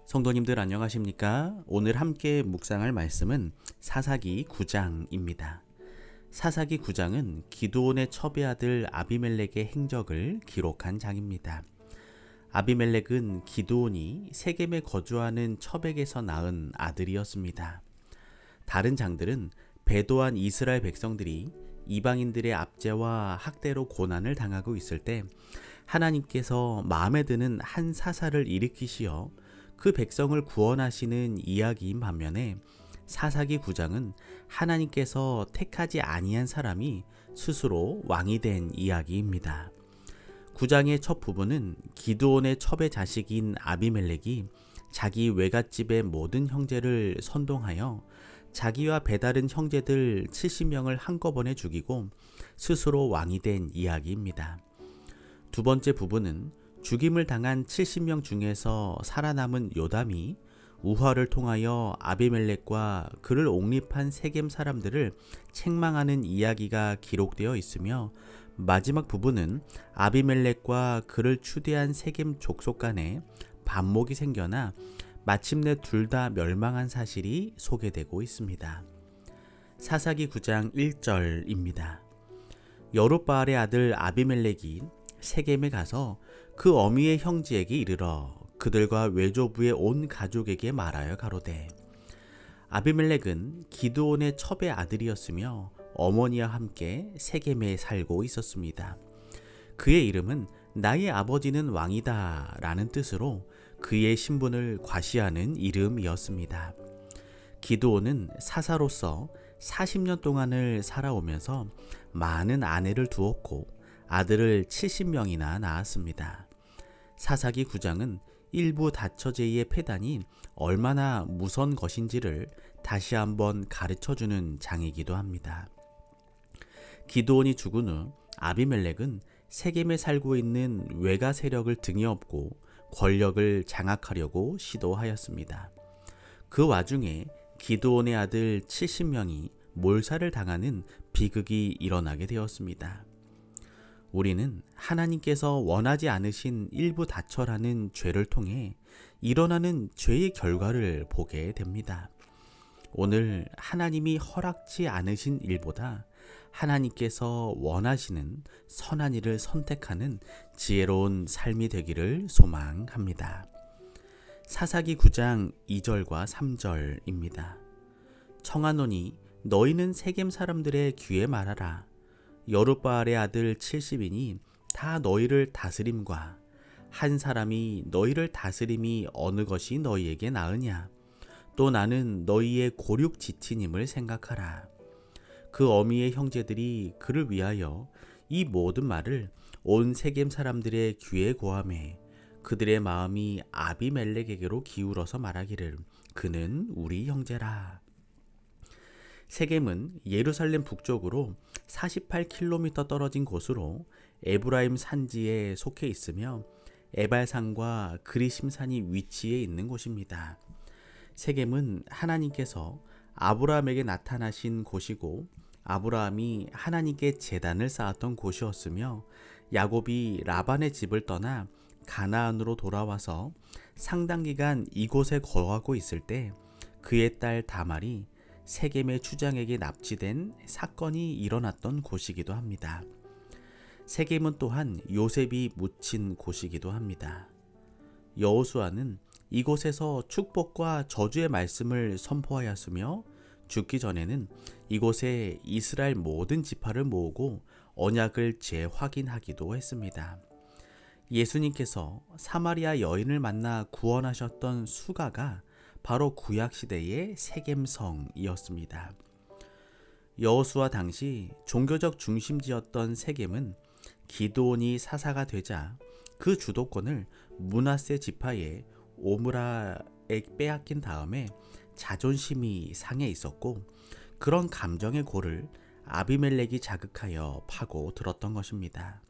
성도님들 안녕하십니까? 오늘 함께 묵상할 말씀은 사사기 9장입니다. 사사기 9장은 기드온의 첩의 아들 아비멜렉의 행적을 기록한 장입니다. 아비멜렉은 기드온이 세겜에 거주하는 첩에게서 낳은 아들이었습니다. 다른 장들은 배도한 이스라엘 백성들이 이방인들의 압제와 학대로 고난을 당하고 있을 때 하나님께서 마음에 드는 한 사사를 일으키시어 그 백성을 구원하시는 이야기인 반면에 사사기 9장은 하나님께서 택하지 아니한 사람이 스스로 왕이 된 이야기입니다. 9장의 첫 부분은 기드온의 첩의 자식인 아비멜렉이 자기 외갓집의 모든 형제를 선동하여 자기와 배다른 형제들 70명을 한꺼번에 죽이고 스스로 왕이 된 이야기입니다. 두 번째 부분은 죽임을 당한 70명 중에서 살아남은 요담이 우화를 통하여 아비멜렉과 그를 옹립한 세겜 사람들을 책망하는 이야기가 기록되어 있으며, 마지막 부분은 아비멜렉과 그를 추대한 세겜 족속 간에 반목이 생겨나 마침내 둘 다 멸망한 사실이 소개되고 있습니다. 사사기 9장 1절입니다. 여룻바알의 아들 아비멜렉이 세겜에 가서 그 어미의 형제에게 이르러 그들과 외조부의 온 가족에게 말하여 가로되, 아비멜렉은 기드온의 첩의 아들이었으며 어머니와 함께 세겜에 살고 있었습니다. 그의 이름은 나의 아버지는 왕이다 라는 뜻으로 그의 신분을 과시하는 이름이었습니다. 기드온은 사사로서 40년 동안을 살아오면서 많은 아내를 두었고 아들을 70명이나 낳았습니다. 사사기 9장은 일부 다처제의 패단이 얼마나 무서운 것인지를 다시 한번 가르쳐주는 장이기도 합니다. 기드온이 죽은 후 아비멜렉은 세겜에 살고 있는 외가 세력을 등에 업고 권력을 장악하려고 시도하였습니다. 그 와중에 기드온의 아들 70명이 몰살을 당하는 비극이 일어나게 되었습니다. 우리는 하나님께서 원하지 않으신 일부 다처라는 죄를 통해 일어나는 죄의 결과를 보게 됩니다. 오늘 하나님이 허락지 않으신 일보다 하나님께서 원하시는 선한 일을 선택하는 지혜로운 삶이 되기를 소망합니다. 사사기 9장 2절과 3절입니다. 청하노니 너희는 세겜 사람들의 귀에 말하라. 여룻바알의 아들 70인이 다 너희를 다스림과 한 사람이 너희를 다스림이 어느 것이 너희에게 나으냐. 또 나는 너희의 고륙 지친임을 생각하라. 그 어미의 형제들이 그를 위하여 이 모든 말을 온 세겜 사람들의 귀에 고하매 그들의 마음이 아비멜렉에게로 기울어서 말하기를 그는 우리 형제라. 세겜은 예루살렘 북쪽으로 48km 떨어진 곳으로 에브라임 산지에 속해 있으며 에발산과 그리심산이 위치해 있는 곳입니다. 세겜은 하나님께서 아브라함에게 나타나신 곳이고 아브라함이 하나님께 제단을 쌓았던 곳이었으며, 야곱이 라반의 집을 떠나 가나안으로 돌아와서 상당 기간 이곳에 거하고 있을 때 그의 딸 다말이 세겜의 추장에게 납치된 사건이 일어났던 곳이기도 합니다. 세겜은 또한 요셉이 묻힌 곳이기도 합니다. 여호수아는 이곳에서 축복과 저주의 말씀을 선포하였으며 죽기 전에는 이곳에 이스라엘 모든 지파를 모으고 언약을 재확인하기도 했습니다. 예수님께서 사마리아 여인을 만나 구원하셨던 수가가 바로 구약시대의 세겜성이었습니다. 여호수아 당시 종교적 중심지였던 세겜은 기드온이 사사가 되자 그 주도권을 므낫세 지파의 오므라에 빼앗긴 다음에 자존심이 상해 있었고, 그런 감정의 골을 아비멜렉이 자극하여 파고 들었던 것입니다.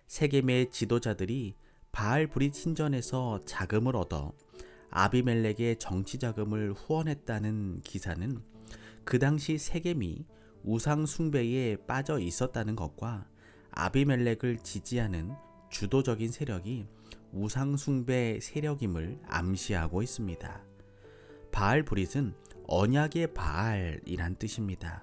세겜의 지도자들이 바알브릿 신전에서 자금을 얻어 아비멜렉의 정치 자금을 후원했다는 기사는 그 당시 세겜이 우상 숭배에 빠져 있었다는 것과 아비멜렉을 지지하는 주도적인 세력이 우상숭배 세력임을 암시하고 있습니다. 바알브릿은 언약의 바알이란 뜻입니다.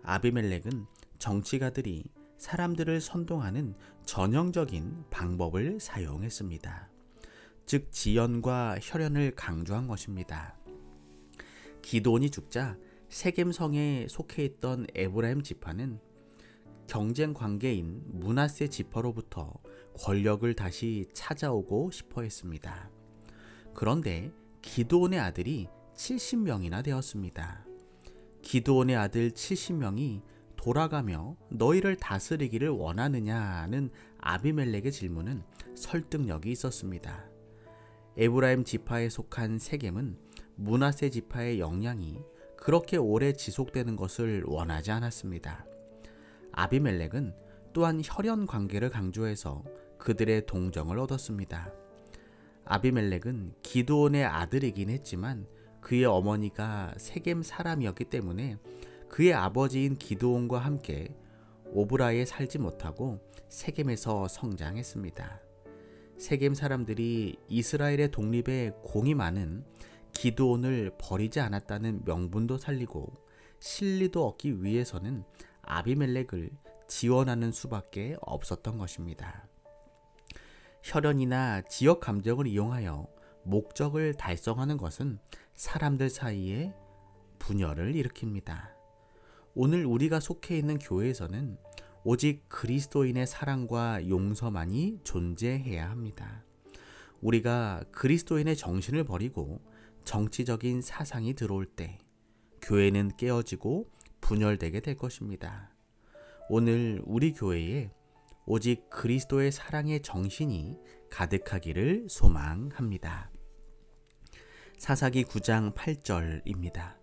아비멜렉은 정치가들이 사람들을 선동하는 전형적인 방법을 사용했습니다. 즉 지연과 혈연을 강조한 것입니다. 기드온이 죽자 세겜성에 속해 있던 에브라임 지파는 경쟁 관계인 므낫세 지파로부터 권력을 다시 찾아오고 싶어 했습니다. 그런데 기드온의 아들이 70명이나 되었습니다. 기드온의 아들 70명이 돌아가며 너희를 다스리기를 원하느냐는 아비멜렉의 질문은 설득력이 있었습니다. 에브라임 지파에 속한 세겜은 므낫세 지파의 영향이 그렇게 오래 지속되는 것을 원하지 않았습니다. 아비멜렉은 또한 혈연 관계를 강조해서 그들의 동정을 얻었습니다. 아비멜렉은 기드온의 아들이긴 했지만 그의 어머니가 세겜 사람이었기 때문에 그의 아버지인 기드온과 함께 오브라에 살지 못하고 세겜에서 성장했습니다. 세겜 사람들이 이스라엘의 독립에 공이 많은 기드온을 버리지 않았다는 명분도 살리고 실리도 얻기 위해서는 아비멜렉을 지원하는 수밖에 없었던 것입니다. 혈연이나 지역 감정을 이용하여 목적을 달성하는 것은 사람들 사이에 분열을 일으킵니다. 오늘 우리가 속해 있는 교회에서는 오직 그리스도인의 사랑과 용서만이 존재해야 합니다. 우리가 그리스도인의 정신을 버리고 정치적인 사상이 들어올 때 교회는 깨어지고 분열되게 될 것입니다. 오늘 우리 교회에 오직 그리스도의 사랑의 정신이 가득하기를 소망합니다. 사사기 9장 8절입니다.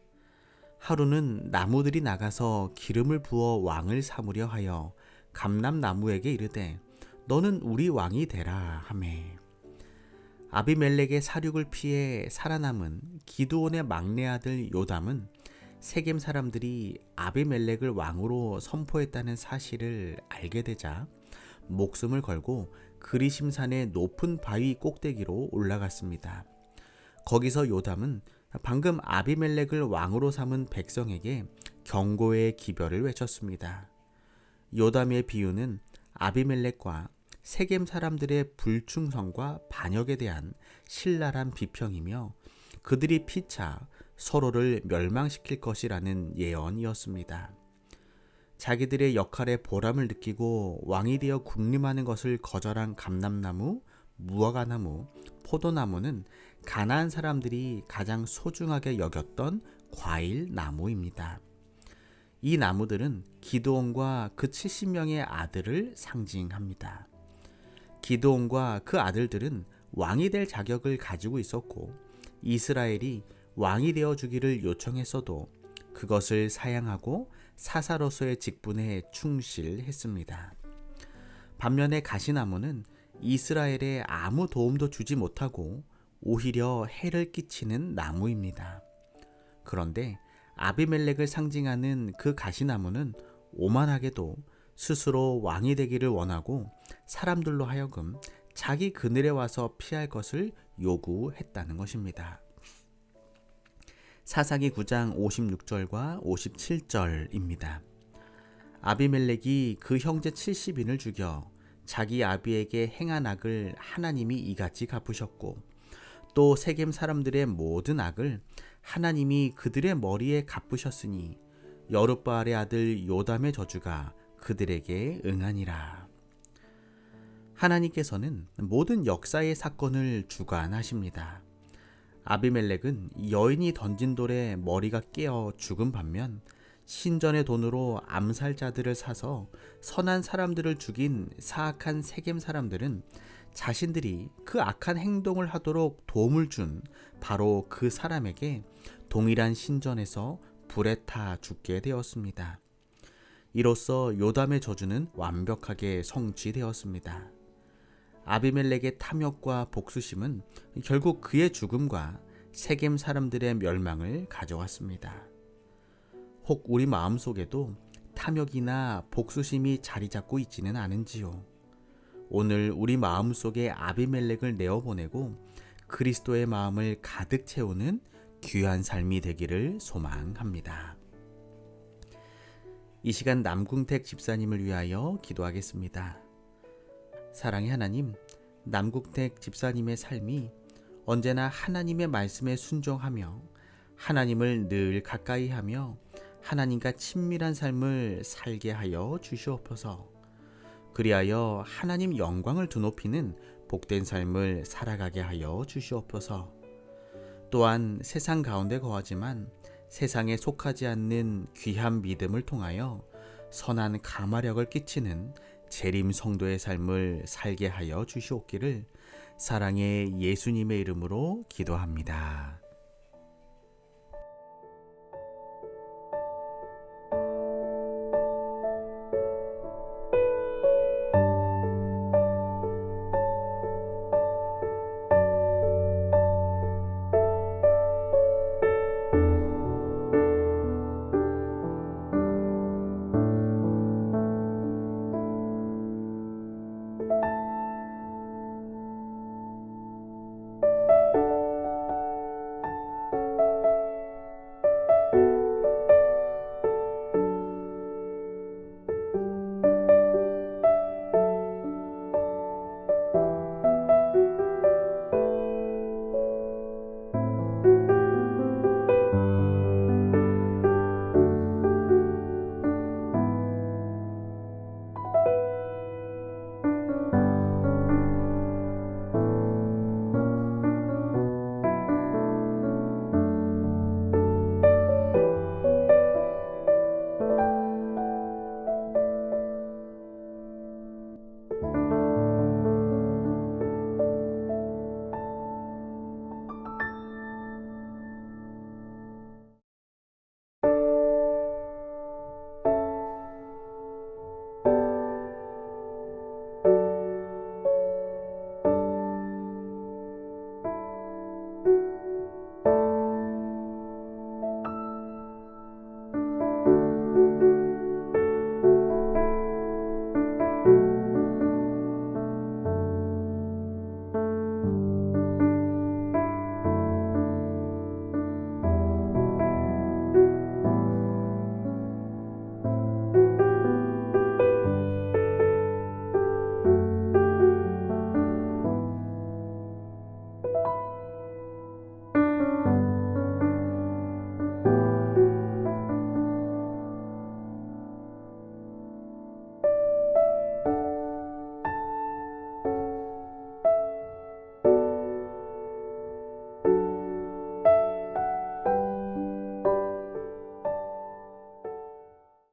하루는 나무들이 나가서 기름을 부어 왕을 삼으려 하여 감람나무에게 이르되 너는 우리 왕이 되라 하매. 아비멜렉의 사륙을 피해 살아남은 기드온의 막내 아들 요담은 세겜 사람들이 아비멜렉을 왕으로 선포했다는 사실을 알게 되자 목숨을 걸고 그리심산의 높은 바위 꼭대기로 올라갔습니다. 거기서 요담은 방금 아비멜렉을 왕으로 삼은 백성에게 경고의 기별을 외쳤습니다. 요담의 비유는 아비멜렉과 세겜 사람들의 불충성과 반역에 대한 신랄한 비평이며 그들이 피차 서로를 멸망시킬 것이라는 예언이었습니다. 자기들의 역할에 보람을 느끼고 왕이 되어 군림하는 것을 거절한 감람나무, 무화과나무, 포도나무는 가나안 사람들이 가장 소중하게 여겼던 과일 나무입니다. 이 나무들은 기드온과 그 70명의 아들을 상징합니다. 기드온과 그 아들들은 왕이 될 자격을 가지고 있었고 이스라엘이 왕이 되어 주기를 요청했어도 그것을 사양하고 사사로서의 직분에 충실했습니다. 반면에 가시나무는 이스라엘에 아무 도움도 주지 못하고 오히려 해를 끼치는 나무입니다. 그런데 아비멜렉을 상징하는 그 가시나무는 오만하게도 스스로 왕이 되기를 원하고 사람들로 하여금 자기 그늘에 와서 피할 것을 요구했다는 것입니다. 사사기 9장 56절과 57절입니다. 아비멜렉이 그 형제 70인을 죽여 자기 아비에게 행한 악을 하나님이 이같이 갚으셨고 또 세겜 사람들의 모든 악을 하나님이 그들의 머리에 갚으셨으니 여룻바알의 아들 요담의 저주가 그들에게 응하니라. 하나님께서는 모든 역사의 사건을 주관하십니다. 아비멜렉은 여인이 던진 돌에 머리가 깨어 죽은 반면 신전의 돈으로 암살자들을 사서 선한 사람들을 죽인 사악한 세겜 사람들은 자신들이 그 악한 행동을 하도록 도움을 준 바로 그 사람에게 동일한 신전에서 불에 타 죽게 되었습니다. 이로써 요담의 저주는 완벽하게 성취되었습니다. 아비멜렉의 탐욕과 복수심은 결국 그의 죽음과 세겜 사람들의 멸망을 가져왔습니다. 혹 우리 마음속에도 탐욕이나 복수심이 자리 잡고 있지는 않은지요? 오늘 우리 마음속에 아비멜렉을 내어보내고 그리스도의 마음을 가득 채우는 귀한 삶이 되기를 소망합니다. 이 시간 남궁택 집사님을 위하여 기도하겠습니다. 사랑의 하나님, 남궁택 집사님의 삶이 언제나 하나님의 말씀에 순종하며 하나님을 늘 가까이 하며 하나님과 친밀한 삶을 살게 하여 주시옵소서. 그리하여 하나님 영광을 드높이는 복된 삶을 살아가게 하여 주시옵소서. 또한 세상 가운데 거하지만 세상에 속하지 않는 귀한 믿음을 통하여 선한 감화력을 끼치는 재림 성도의 삶을 살게 하여 주시옵기를 사랑의 예수님의 이름으로 기도합니다.